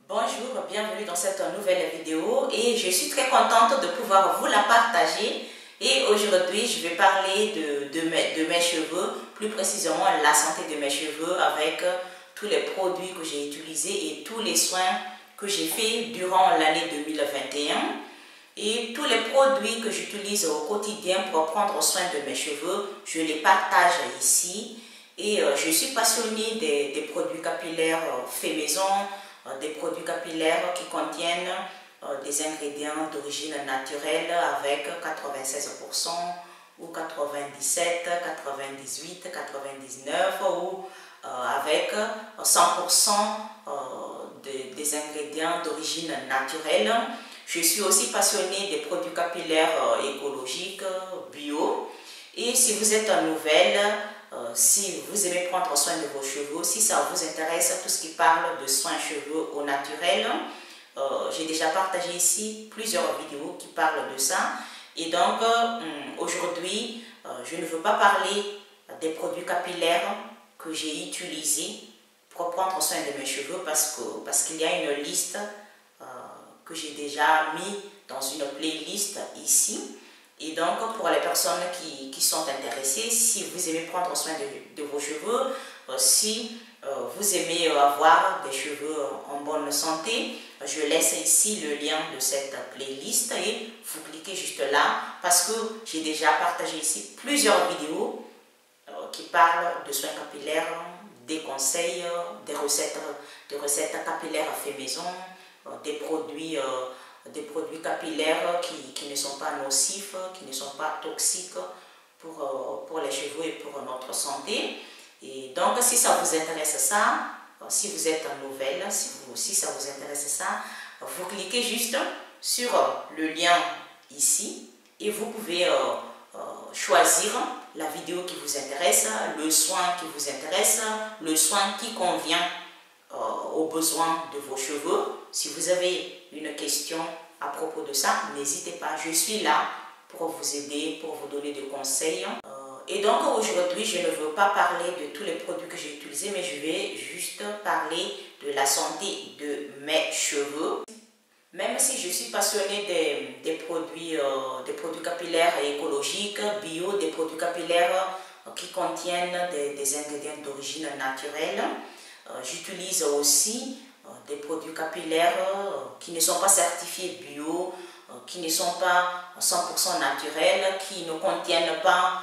Bonjour, bienvenue dans cette nouvelle vidéo et je suis très contente de pouvoir vous la partager. Et aujourd'hui, je vais parler de mes cheveux, plus précisément la santé de mes cheveux avec tous les produits que j'ai utilisés et tous les soins que j'ai fait durant l'année 2021. Et tous les produits que j'utilise au quotidien pour prendre soin de mes cheveux, je les partage ici. Et je suis passionnée des produits capillaires faits maison, des produits capillaires qui contiennent des ingrédients d'origine naturelle avec 96% ou 97, 98, 99 ou avec 100% des ingrédients d'origine naturelle. Je suis aussi passionnée des produits capillaires écologiques, bio. Et si vous êtes nouvelle, si vous aimez prendre soin de vos cheveux, si ça vous intéresse, tout ce qui parle de soins cheveux au naturel, j'ai déjà partagé ici plusieurs vidéos qui parlent de ça. Et donc, aujourd'hui, je ne veux pas parler des produits capillaires que j'ai utilisés pour prendre soin de mes cheveux parce qu'il y a une liste que j'ai déjà mis dans une playlist ici. Et donc, pour les personnes qui sont intéressées, si vous aimez prendre soin de vos cheveux, si vous aimez avoir des cheveux en bonne santé, je laisse ici le lien de cette playlist et vous cliquez juste là parce que j'ai déjà partagé ici plusieurs vidéos qui parlent de soins capillaires, des conseils, des recettes capillaires faits maison, des produits capillaires qui ne sont pas nocifs, qui ne sont pas toxiques pour les cheveux et pour notre santé. Et donc, si ça vous intéresse ça, si vous êtes nouvelle, si ça vous intéresse ça, vous cliquez juste sur le lien ici et vous pouvez choisir la vidéo qui vous intéresse, le soin qui vous intéresse, le soin qui convient aux besoins de vos cheveux. Si vous avez une question à propos de ça, n'hésitez pas, je suis là pour vous aider, pour vous donner des conseils. Et donc aujourd'hui, je ne veux pas parler de tous les produits que j'ai utilisés, mais je vais juste parler de la santé de mes cheveux. Même si je suis passionnée des produits capillaires écologiques, bio, des produits capillaires qui contiennent des ingrédients d'origine naturelle, j'utilise aussi des produits capillaires qui ne sont pas certifiés bio, qui ne sont pas 100% naturels, qui ne contiennent pas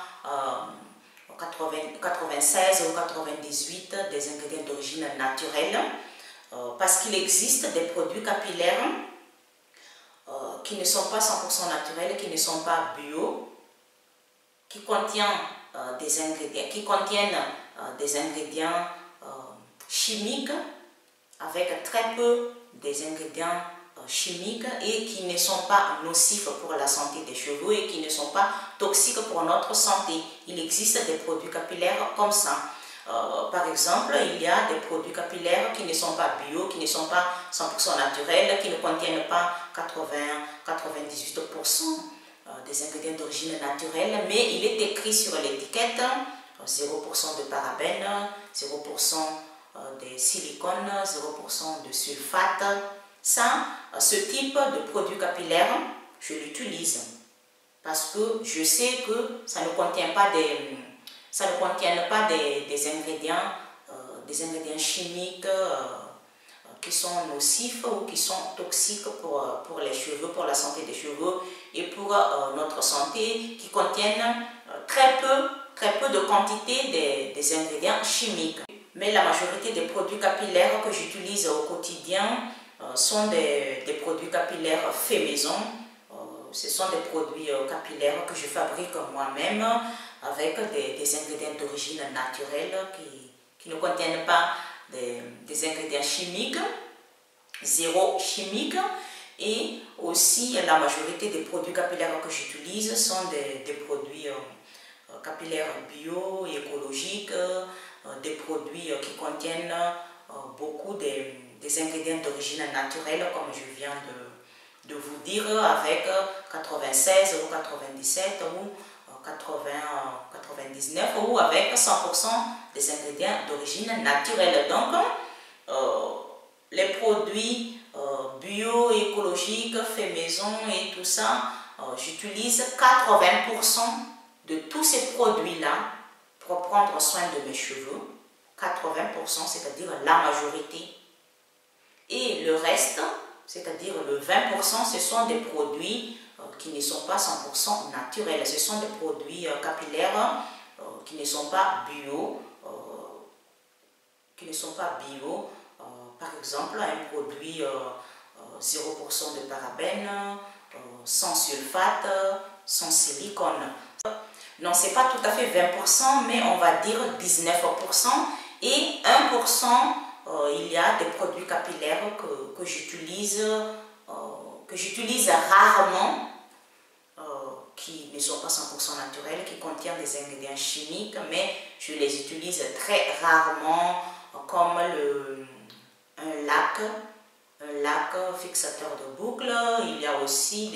96 ou 98 des ingrédients d'origine naturelle, parce qu'il existe des produits capillaires qui ne sont pas 100% naturels, qui ne sont pas bio, qui contiennent des ingrédients chimiques avec très peu des ingrédients chimiques et qui ne sont pas nocifs pour la santé des cheveux et qui ne sont pas toxiques pour notre santé. Il existe des produits capillaires comme ça. Par exemple, il y a des produits capillaires qui ne sont pas bio, qui ne sont pas 100% naturels, qui ne contiennent pas 98% des ingrédients d'origine naturelle, mais il est écrit sur l'étiquette 0% de parabènes, 0% de silicone, 0% de sulfate. Ça, ce type de produit capillaire, je l'utilise parce que je sais que ça ne contient pas des ingrédients chimiques qui sont nocifs ou qui sont toxiques pour les cheveux, pour la santé des cheveux et pour notre santé, qui contiennent très peu de quantité des ingrédients chimiques. Mais la majorité des produits capillaires que j'utilise au quotidien sont des produits capillaires faits maison. Ce sont des produits capillaires que je fabrique moi-même avec des ingrédients d'origine naturelle qui ne contiennent pas des ingrédients chimiques, zéro chimique. Et aussi la majorité des produits capillaires que j'utilise sont des produits capillaires bio, écologiques, des produits qui contiennent beaucoup des ingrédients d'origine naturelle, comme je viens de vous dire, avec 96 ou 97 ou 99 ou avec 100% des ingrédients d'origine naturelle. Donc, les produits bio, écologiques, fait maison et tout ça, j'utilise 80% de tous ces produits-là pour prendre soin de mes cheveux. 80%, c'est-à-dire la majorité. Et le reste, c'est-à-dire le 20%, ce sont des produits qui ne sont pas 100% naturels. Ce sont des produits capillaires qui ne sont pas bio. Par exemple, un produit 0% de parabènes, sans sulfate, sans silicone. Non, c'est pas tout à fait 20%, mais on va dire 19%. Et 1%, il y a des produits capillaires que j'utilise rarement, qui ne sont pas 100% naturels, qui contiennent des ingrédients chimiques, mais je les utilise très rarement, comme un lac fixateur de boucles. Il y a aussi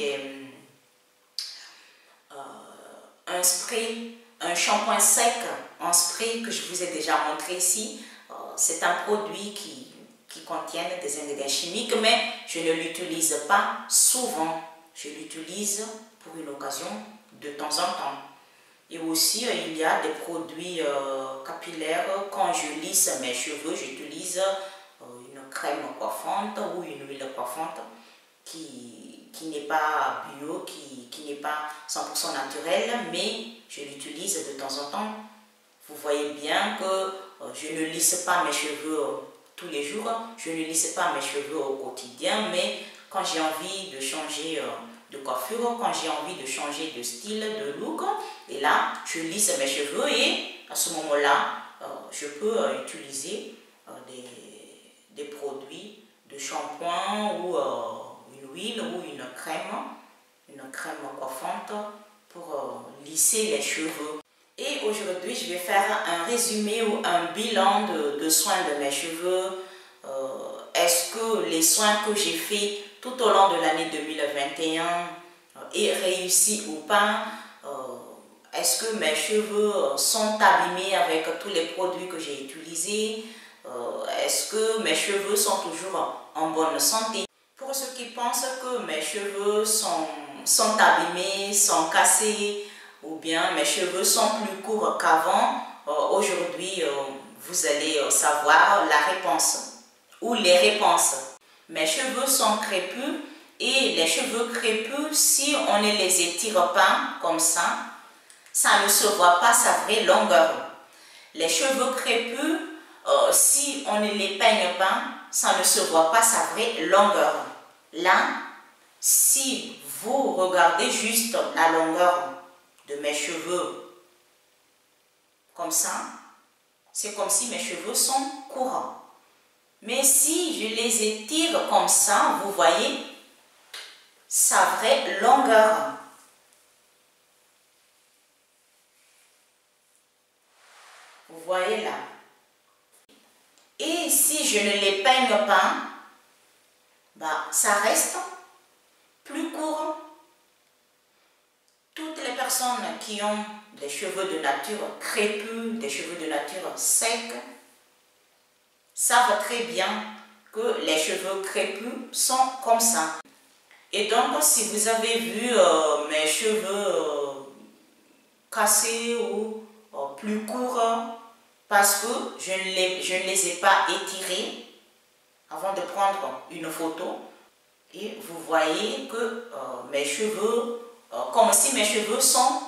un spray, un shampoing sec en spray que je vous ai déjà montré ici. C'est un produit qui contient des ingrédients chimiques, mais je ne l'utilise pas souvent. Je l'utilise pour une occasion de temps en temps. Et aussi, il y a des produits capillaires. Quand je lisse mes cheveux, j'utilise une crème coiffante ou une huile coiffante qui n'est pas bio, qui n'est pas 100% naturelle, mais je l'utilise de temps en temps. Vous voyez bien que je ne lisse pas mes cheveux tous les jours, je ne lisse pas mes cheveux au quotidien, mais quand j'ai envie de changer de coiffure, quand j'ai envie de changer de style, de look, et là, je lisse mes cheveux et à ce moment-là, je peux utiliser des produits de shampoing ou une huile ou une crème coiffante pour lisser les cheveux. Et aujourd'hui, je vais faire un résumé ou un bilan de soins de mes cheveux. Est-ce que les soins que j'ai faits tout au long de l'année 2021 est réussi ou pas? Est-ce que mes cheveux sont abîmés avec tous les produits que j'ai utilisés? Est-ce que mes cheveux sont toujours en bonne santé? Pour ceux qui pensent que mes cheveux sont abîmés, sont cassés, ou bien mes cheveux sont plus courts qu'avant, aujourd'hui vous allez savoir la réponse ou les réponses. Mes cheveux sont crépus et les cheveux crépus, si on ne les étire pas comme ça ne se voit pas sa vraie longueur. Les cheveux crépus, si on ne les peigne pas, ça ne se voit pas sa vraie longueur. Là, si vous regardez juste la longueur de mes cheveux comme ça, c'est comme si mes cheveux sont courts. Mais si je les étire comme ça, vous voyez sa vraie longueur. Vous voyez là. Et si je ne les peigne pas, bah, ça reste plus court. Toutes les personnes qui ont des cheveux de nature crépus, des cheveux de nature secs, savent très bien que les cheveux crépus sont comme ça. Et donc, si vous avez vu mes cheveux cassés ou plus courts, parce que je ne les ai pas étirés avant de prendre une photo, et vous voyez que mes cheveux, comme si mes cheveux sont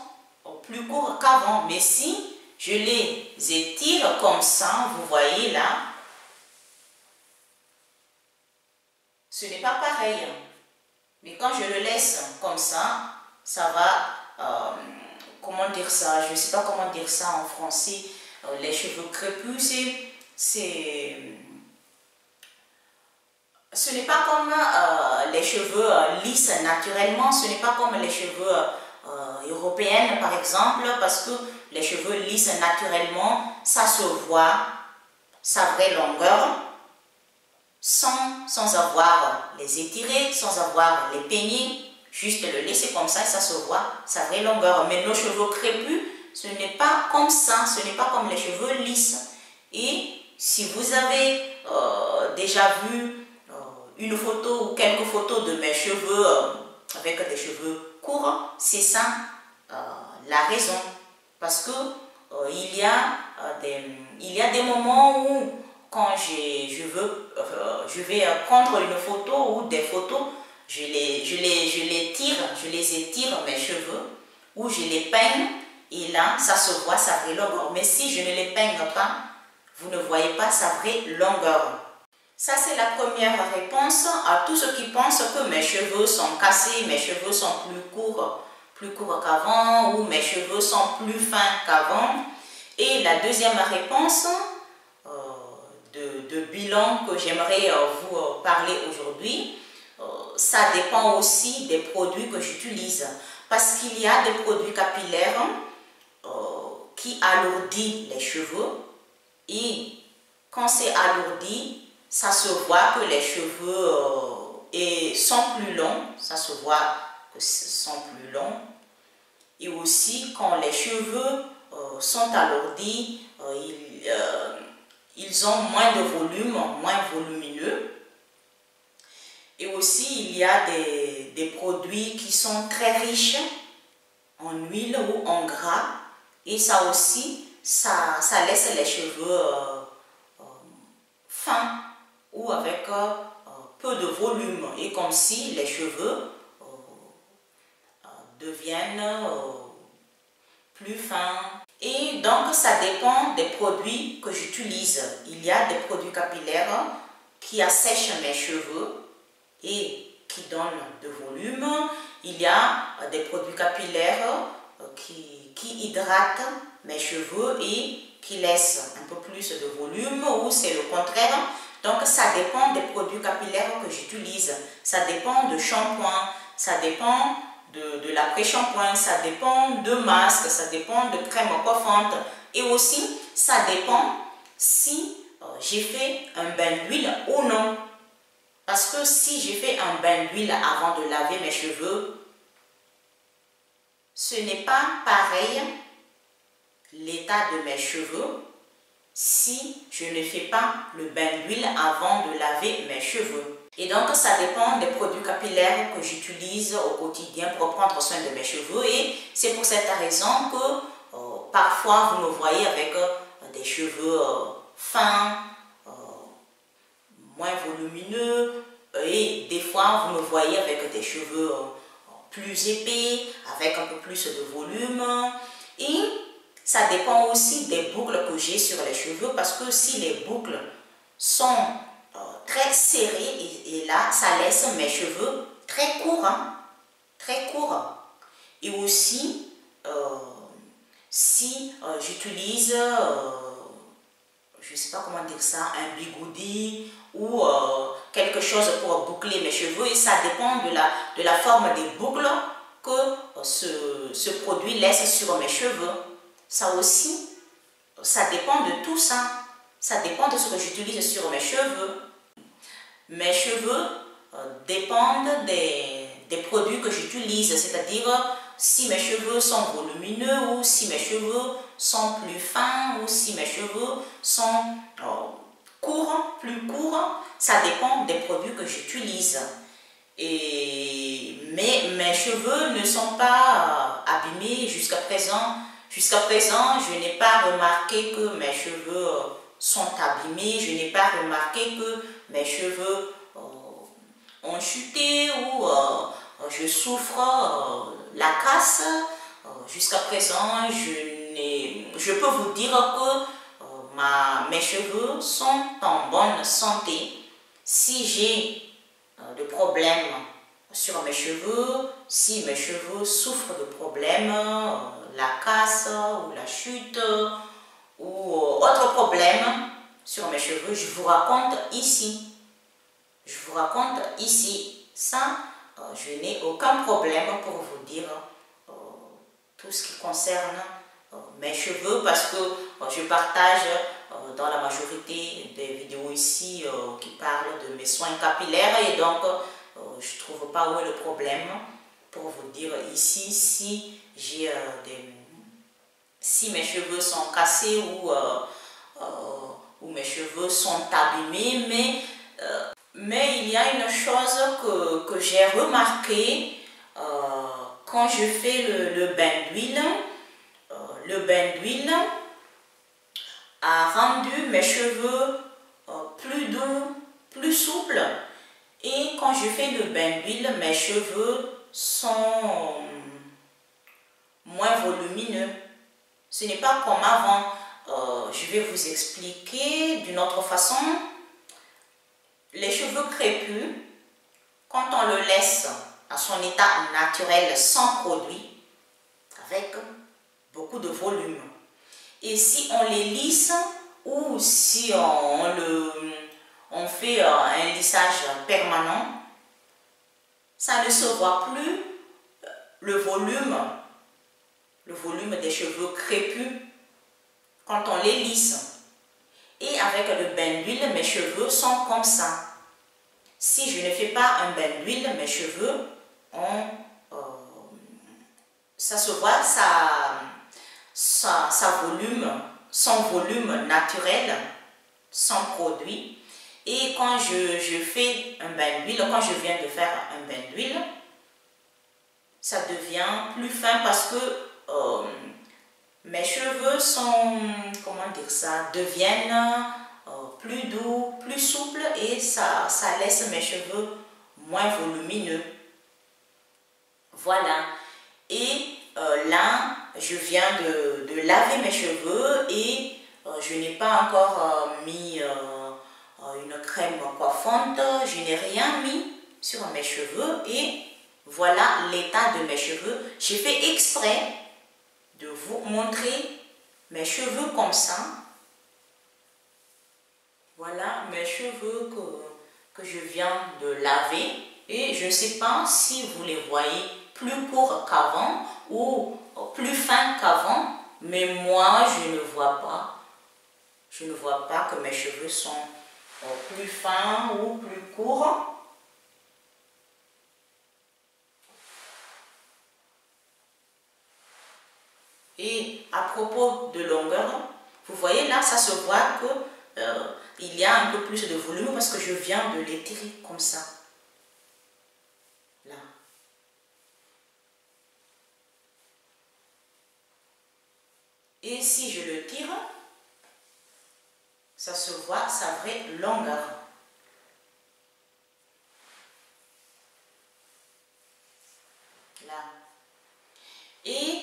plus courts qu'avant. Mais si je les étire comme ça, vous voyez là, ce n'est pas pareil. Mais quand je le laisse comme ça va, comment dire ça, je ne sais pas comment dire ça en français, les cheveux crépus, ce n'est pas comme les cheveux lisses naturellement, ce n'est pas comme les cheveux européennes par exemple, parce que les cheveux lisses naturellement, ça se voit sa vraie longueur sans avoir les étirer, sans avoir les peigner, juste le laisser comme ça et ça se voit sa vraie longueur. Mais nos cheveux crépus, ce n'est pas comme ça, ce n'est pas comme les cheveux lisses. Et si vous avez déjà vu une photo ou quelques photos de mes cheveux avec des cheveux courts, c'est ça la raison. Parce que il y a des moments où quand je vais prendre une photo ou des photos, je les étire mes cheveux, ou je les peigne, et là, ça se voit sa vraie longueur. Mais si je ne les peigne pas, vous ne voyez pas sa vraie longueur. Ça, c'est la première réponse à tous ceux qui pensent que mes cheveux sont cassés, mes cheveux sont plus courts qu'avant, ou mes cheveux sont plus fins qu'avant. Et la deuxième réponse de bilan que j'aimerais vous parler aujourd'hui, ça dépend aussi des produits que j'utilise. Parce qu'il y a des produits capillaires qui alourdissent les cheveux, et quand c'est alourdi, ça se voit que les cheveux sont plus longs, ça se voit que sont plus longs. Et aussi, quand les cheveux sont alourdis, ils ont moins de volume, moins volumineux. Et aussi, il y a des produits qui sont très riches en huile ou en gras. Et ça aussi, ça laisse les cheveux fins ou avec peu de volume. Et comme si les cheveux deviennent plus fins. Et donc, ça dépend des produits que j'utilise. Il y a des produits capillaires qui assèchent mes cheveux et qui donnent de volume. Il y a des produits capillaires qui hydratent mes cheveux et qui laissent un peu plus de volume, ou c'est le contraire. Donc, ça dépend des produits capillaires que j'utilise. Ça dépend de shampoing, ça dépend de l'après-shampoing, ça dépend de masque, ça dépend de crème coiffante. Et aussi, ça dépend si j'ai fait un bain d'huile ou non. Parce que si j'ai fait un bain d'huile avant de laver mes cheveux, ce n'est pas pareil l'état de mes cheveux si je ne fais pas le bain d'huile avant de laver mes cheveux. Et donc, ça dépend des produits capillaires que j'utilise au quotidien pour prendre soin de mes cheveux. Et c'est pour cette raison que parfois vous me voyez avec des cheveux fins, moins volumineux, et des fois vous me voyez avec des cheveux plus épais, avec un peu plus de volume. Et ça dépend aussi des boucles que j'ai sur les cheveux, parce que si les boucles sont très serrées, et là ça laisse mes cheveux très courts, très courts. Et aussi si j'utilise je ne sais pas comment dire ça, un bigoudi ou quelque chose pour boucler mes cheveux, et ça dépend de la forme des boucles que ce produit laisse sur mes cheveux. Ça aussi, ça dépend de tout ça. Ça dépend de ce que j'utilise sur mes cheveux. Mes cheveux dépendent des produits que j'utilise, c'est-à-dire si mes cheveux sont volumineux, ou si mes cheveux sont plus fins, ou si mes cheveux sont plus courts, ça dépend des produits que j'utilise. Mais mes cheveux ne sont pas abîmés jusqu'à présent. Jusqu'à présent, je n'ai pas remarqué que mes cheveux sont abîmés, je n'ai pas remarqué que mes cheveux ont chuté, ou je souffre la casse. Jusqu'à présent, je peux vous dire que mes cheveux sont en bonne santé. Si j'ai des problèmes sur mes cheveux, si mes cheveux souffrent de problèmes, la casse ou la chute ou autre problème sur mes cheveux, je vous raconte ici. Je vous raconte ici. Ça, je n'ai aucun problème pour vous dire tout ce qui concerne mes cheveux, parce que je partage dans la majorité des vidéos ici qui parlent de mes soins capillaires, et donc je ne trouve pas où est le problème pour vous dire ici si j'ai si mes cheveux sont cassés ou mes cheveux sont abîmés. Mais il y a une chose que j'ai remarqué quand je fais le bain d'huile. Le bain d'huile a rendu mes cheveux plus doux, plus souples. Et quand je fais le bain d'huile, mes cheveux sont moins volumineux. Ce n'est pas comme avant. Je vais vous expliquer d'une autre façon. Les cheveux crépus, quand on le laisse à son état naturel sans produit, avec beaucoup de volume, et si on les lisse ou si on fait un lissage permanent, ça ne se voit plus le volume des cheveux crépus quand on les lisse. Et avec le bain d'huile, mes cheveux sont comme ça. Si je ne fais pas un bain d'huile, mes cheveux ça se voit, son volume naturel, sans produit. Et quand je fais un bain d'huile, quand je viens de faire un bain d'huile, ça devient plus fin parce que mes cheveux sont, comment dire ça, deviennent plus doux, plus souples et ça laisse mes cheveux moins volumineux. Voilà. Et là, je viens de laver mes cheveux et je n'ai pas encore mis une crème coiffante. Je n'ai rien mis sur mes cheveux et voilà l'état de mes cheveux. J'ai fait exprès de vous montrer mes cheveux comme ça. Voilà mes cheveux que je viens de laver et je ne sais pas si vous les voyez plus courts qu'avant ou plus fins qu'avant, mais moi je ne vois pas. Je ne vois pas que mes cheveux sont plus fins ou plus courts. Et à propos de longueur, vous voyez là, ça se voit que il y a un peu plus de volume parce que je viens de l'étirer comme ça. Là. Et si je le tire, ça se voit sa vraie longueur. Là. Et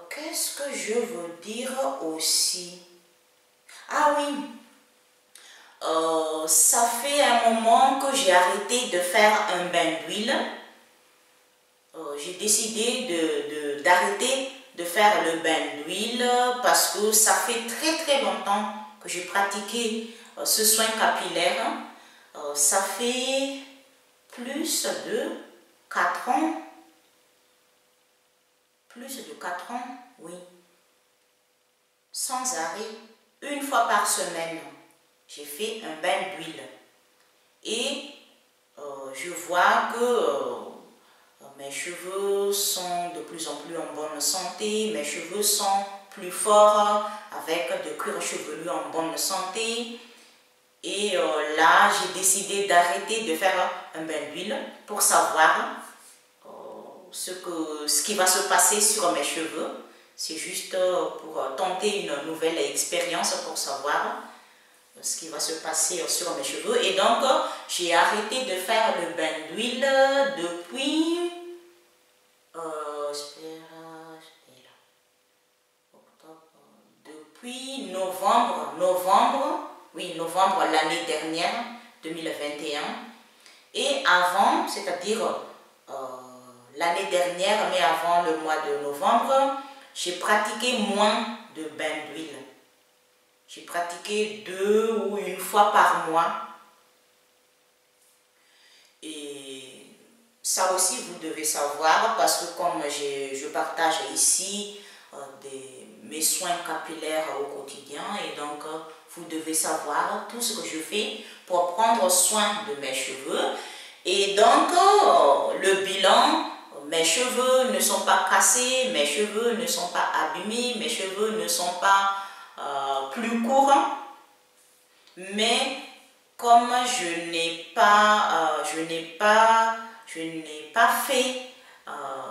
qu'est-ce que je veux dire aussi? Ah oui, ça fait un moment que j'ai arrêté de faire un bain d'huile. J'ai décidé d'arrêter de faire le bain d'huile parce que ça fait très longtemps que j'ai pratiqué ce soin capillaire. Ça fait plus de 4 ans. Plus de 4 ans, oui. Sans arrêt, une fois par semaine, j'ai fait un bain d'huile. Et je vois que mes cheveux sont de plus en plus en bonne santé, mes cheveux sont plus forts, avec de cuir chevelu en bonne santé. Et là, j'ai décidé d'arrêter de faire un bain d'huile pour savoir ce qui va se passer sur mes cheveux. C'est juste pour tenter une nouvelle expérience pour savoir ce qui va se passer sur mes cheveux. Et donc, j'ai arrêté de faire le bain d'huile depuis novembre l'année dernière, 2021. Et avant, c'est-à-dire l'année dernière, mais avant le mois de novembre, j'ai pratiqué moins de bains d'huile. J'ai pratiqué 2 ou 1 fois par mois. Et ça aussi, vous devez savoir, parce que comme je partage ici mes soins capillaires au quotidien, et donc vous devez savoir tout ce que je fais pour prendre soin de mes cheveux. Et donc, le bilan, mes cheveux ne sont pas cassés, mes cheveux ne sont pas abîmés, mes cheveux ne sont pas plus courts. Mais comme je n'ai pas fait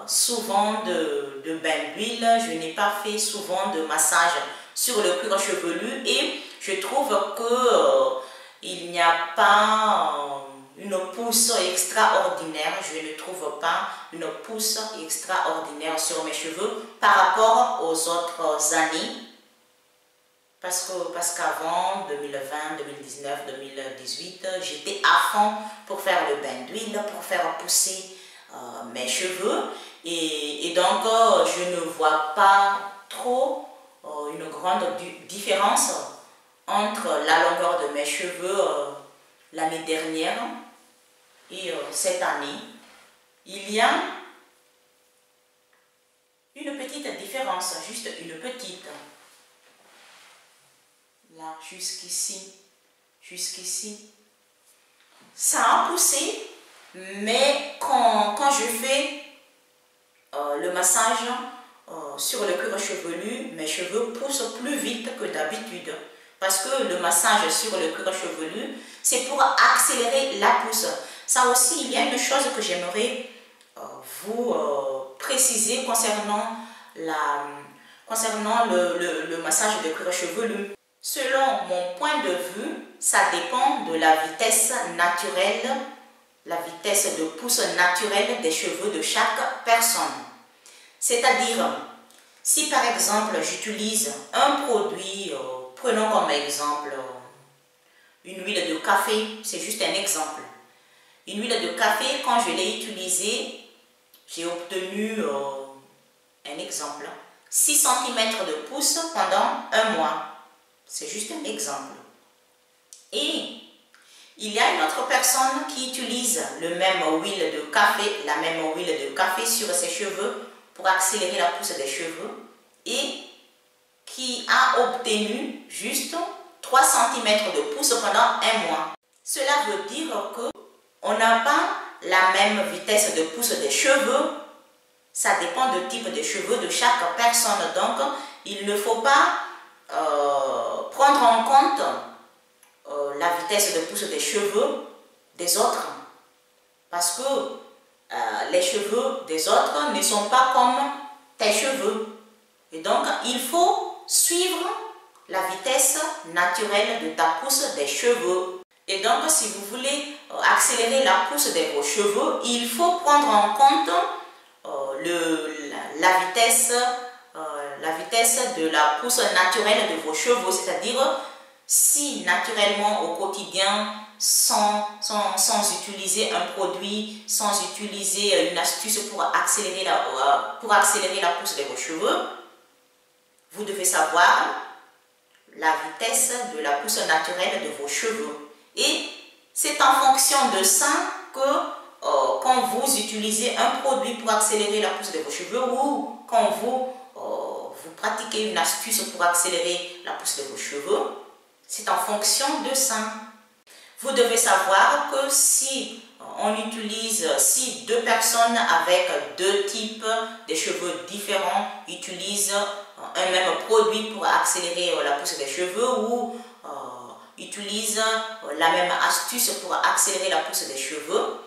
souvent de bain d'huile, je n'ai pas fait souvent de massage sur le cuir chevelu et je trouve que il n'y a pas une pousse extraordinaire. Je ne trouve pas une pousse extraordinaire sur mes cheveux par rapport aux autres années. Parce qu'avant 2020, 2019, 2018, j'étais à fond pour faire le bain d'huile, pour faire pousser mes cheveux. Et donc, je ne vois pas trop une grande différence entre la longueur de mes cheveux l'année dernière et cette année. Il y a une petite différence, juste une petite. Là, jusqu'ici, ça a poussé, mais quand je fais le massage sur le cuir chevelu, mes cheveux poussent plus vite que d'habitude. Parce que le massage sur le cuir chevelu, c'est pour accélérer la pousse. Ça aussi, il y a une chose que j'aimerais vous préciser concernant le massage de cuir chevelu. Selon mon point de vue, ça dépend de la vitesse naturelle, la vitesse de pousse naturelle des cheveux de chaque personne. C'est-à-dire, si par exemple j'utilise un produit, prenons comme exemple une huile de café, c'est juste un exemple. Une huile de café, quand je l'ai utilisée, j'ai obtenu, un exemple, 6 cm de pousse pendant un mois. C'est juste un exemple. Et il y a une autre personne qui utilise la même huile de café sur ses cheveux pour accélérer la pousse des cheveux et qui a obtenu juste 3 cm de pousse pendant un mois. Cela veut dire qu'on n'a pas la même vitesse de pousse des cheveux. Ça dépend du type de cheveux de chaque personne. Donc, il ne faut pas prendre en compte la vitesse de pousse des cheveux des autres. Parce que les cheveux des autres ne sont pas comme tes cheveux. Et donc, il faut suivre la vitesse naturelle de ta pousse des cheveux. Et donc, si vous voulez accélérer la pousse de vos cheveux, il faut prendre en compte la vitesse de la pousse naturelle de vos cheveux. C'est-à-dire, si naturellement au quotidien, sans utiliser un produit, sans utiliser une astuce pour accélérer la pousse de vos cheveux, vous devez savoir la vitesse de la pousse naturelle de vos cheveux. Et c'est en fonction de ça que quand vous utilisez un produit pour accélérer la pousse de vos cheveux ou quand vous pratiquez une astuce pour accélérer la pousse de vos cheveux, c'est en fonction de ça. Vous devez savoir que si deux personnes avec deux types de cheveux différents utilisent un même produit pour accélérer la pousse des cheveux ou utilisent la même astuce pour accélérer la pousse des cheveux,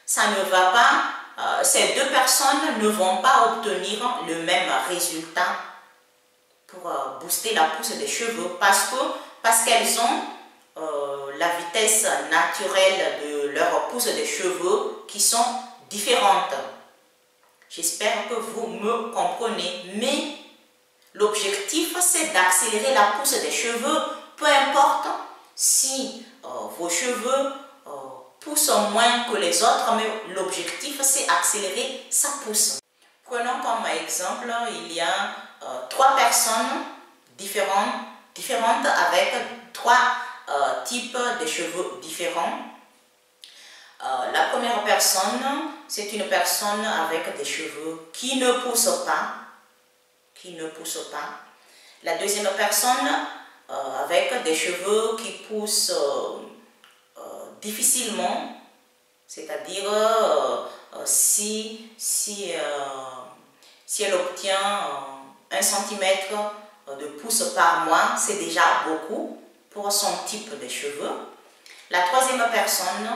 ça ne va pas, ces deux personnes ne vont pas obtenir le même résultat pour booster la pousse des cheveux parce qu'elles ont la vitesse naturelle de leur pousse des cheveux qui sont différentes. J'espère que vous me comprenez, mais l'objectif c'est d'accélérer la pousse des cheveux, peu importe si vos cheveux poussent moins que les autres, mais l'objectif c'est accélérer sa pousse. Prenons comme exemple, il y a 3 personnes différentes avec 3 types de cheveux différents. La première personne, c'est une personne avec des cheveux qui ne poussent pas. La deuxième personne, avec des cheveux qui poussent difficilement, c'est-à-dire si elle obtient 1 cm de pousse par mois, c'est déjà beaucoup pour son type de cheveux. La troisième personne,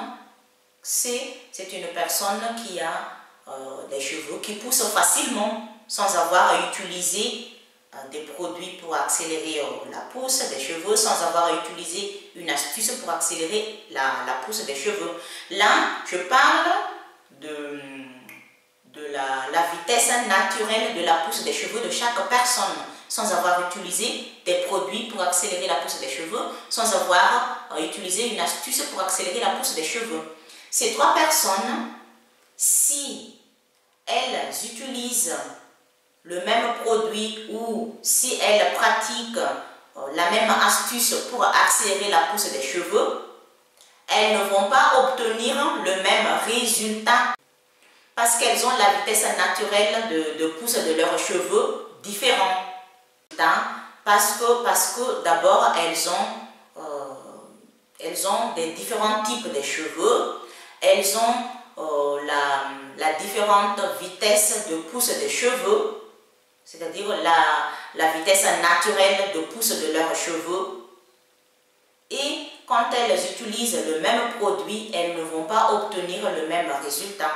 c'est une personne qui a des cheveux qui poussent facilement sans avoir à utiliser des produits pour accélérer la pousse des cheveux, sans avoir à utiliser une astuce pour accélérer la pousse des cheveux. Là, je parle de la vitesse naturelle de la pousse des cheveux de chaque personne, sans avoir utilisé des produits pour accélérer la pousse des cheveux, sans avoir utilisé une astuce pour accélérer la pousse des cheveux. Ces trois personnes, si elles utilisent le même produit ou si elles pratiquent la même astuce pour accélérer la pousse des cheveux, elles ne vont pas obtenir le même résultat parce qu'elles ont la vitesse naturelle de pousse de leurs cheveux différente. Parce que d'abord, elles ont des différents types de cheveux, elles ont la différente vitesse de pousse des cheveux, c'est-à-dire la vitesse naturelle de pousse de leurs cheveux. Et quand elles utilisent le même produit, elles ne vont pas obtenir le même résultat.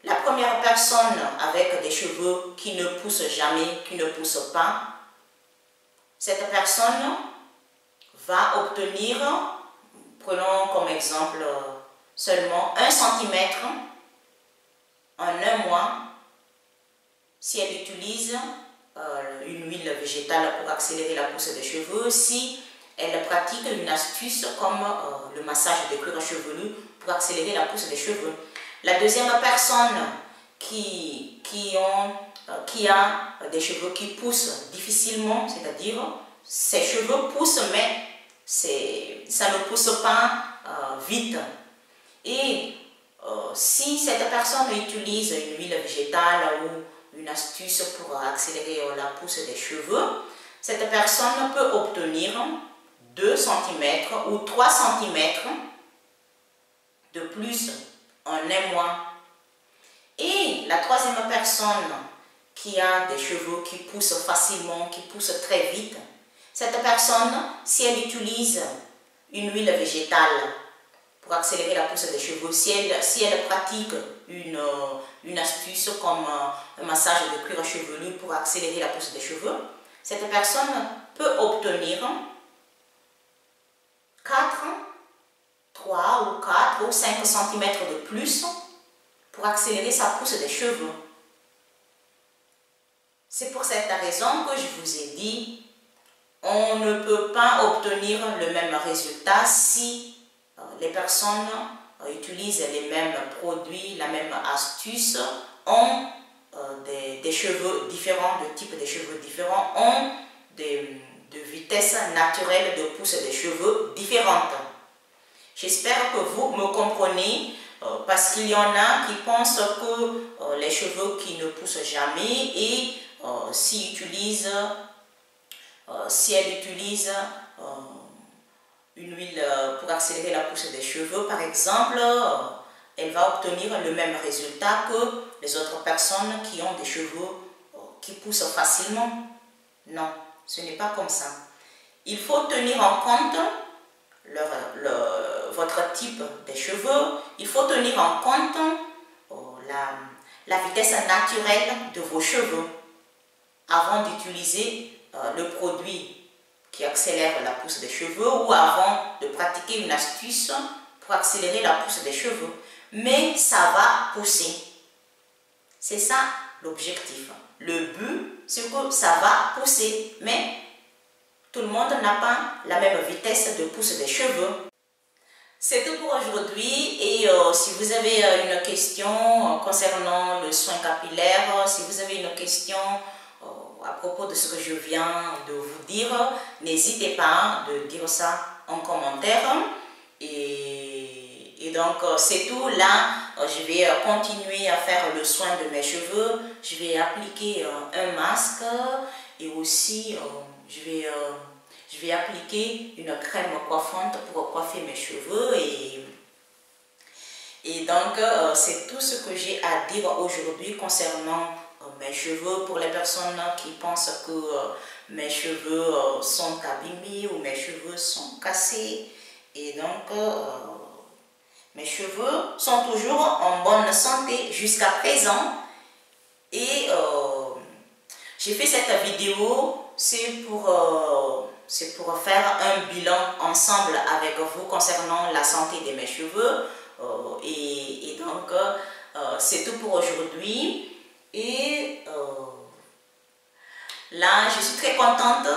La première personne avec des cheveux qui ne poussent jamais, qui ne poussent pas, cette personne va obtenir, prenons comme exemple seulement 1 cm en un mois si elle utilise une huile végétale pour accélérer la pousse des cheveux, si elle pratique une astuce comme le massage de cuir chevelu pour accélérer la pousse des cheveux. La deuxième personne qui a des cheveux qui poussent difficilement, c'est-à-dire ses cheveux poussent mais ça ne pousse pas vite. Et si cette personne utilise une huile végétale ou une astuce pour accélérer la pousse des cheveux, cette personne peut obtenir 2 cm ou 3 cm de plus en un mois. Et la troisième personne qui a des cheveux qui poussent facilement, qui poussent très vite, cette personne, si elle utilise une huile végétale pour accélérer la pousse des cheveux, si elle pratique une astuce comme un massage de cuir chevelu pour accélérer la pousse des cheveux, cette personne peut obtenir 3 ou 4 ou 5 cm de plus pour accélérer sa pousse des cheveux. C'est pour cette raison que je vous ai dit, on ne peut pas obtenir le même résultat si les personnes utilisent les mêmes produits, la même astuce, ont des cheveux différents, de types de cheveux différents, ont de vitesse naturelle de pousse des cheveux différentes. J'espère que vous me comprenez parce qu'il y en a qui pensent que les cheveux qui ne poussent jamais et si elle utilise une huile pour accélérer la pousse des cheveux, par exemple, elle va obtenir le même résultat que les autres personnes qui ont des cheveux qui poussent facilement. Non, ce n'est pas comme ça. Il faut tenir en compte votre type de cheveux, il faut tenir en compte la vitesse naturelle de vos cheveux avant d'utiliser le produit qui accélère la pousse des cheveux ou avant de pratiquer une astuce pour accélérer la pousse des cheveux. Mais ça va pousser. C'est ça l'objectif. Le but, c'est que ça va pousser. Mais tout le monde n'a pas la même vitesse de pousse des cheveux. C'est tout pour aujourd'hui et si vous avez une question concernant le soin capillaire, si vous avez une question à propos de ce que je viens de vous dire, n'hésitez pas de dire ça en commentaire. Et donc c'est tout. Là, je vais continuer à faire le soin de mes cheveux. Je vais appliquer un masque et aussi je vais appliquer une crème coiffante pour coiffer mes cheveux. Et donc, c'est tout ce que j'ai à dire aujourd'hui concernant mes cheveux. Pour les personnes qui pensent que mes cheveux sont abîmés ou mes cheveux sont cassés, Et donc, mes cheveux sont toujours en bonne santé jusqu'à présent. Et j'ai fait cette vidéo, c'est pour faire un bilan ensemble avec vous concernant la santé de mes cheveux. Et donc, c'est tout pour aujourd'hui. Et là, je suis très contente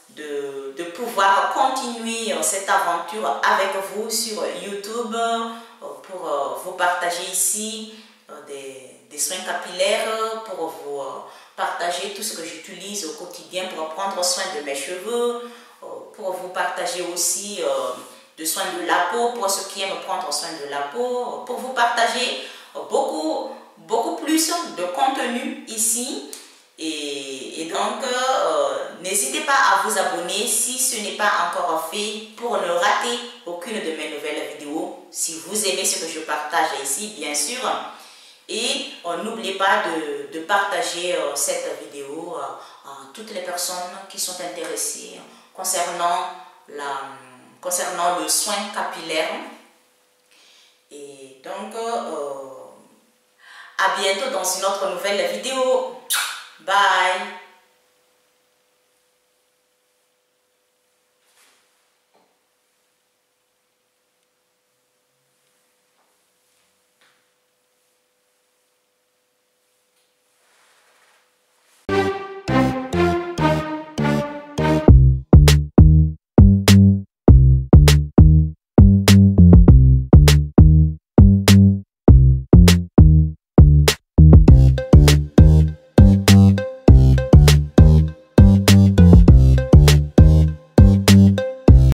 de pouvoir continuer cette aventure avec vous sur YouTube pour vous partager ici des soins capillaires, pour vous partager tout ce que j'utilise au quotidien pour prendre soin de mes cheveux, pour vous partager aussi des soins de la peau, pour ceux qui aiment prendre soin de la peau, pour vous partager beaucoup plus de contenu ici. Et donc, n'hésitez pas à vous abonner si ce n'est pas encore fait pour ne rater aucune de mes nouvelles vidéos. Si vous aimez ce que je partage ici, bien sûr. Et n'oubliez pas de partager cette vidéo à toutes les personnes qui sont intéressées concernant le soin capillaire. Et donc, à bientôt dans une autre nouvelle vidéo. Bye!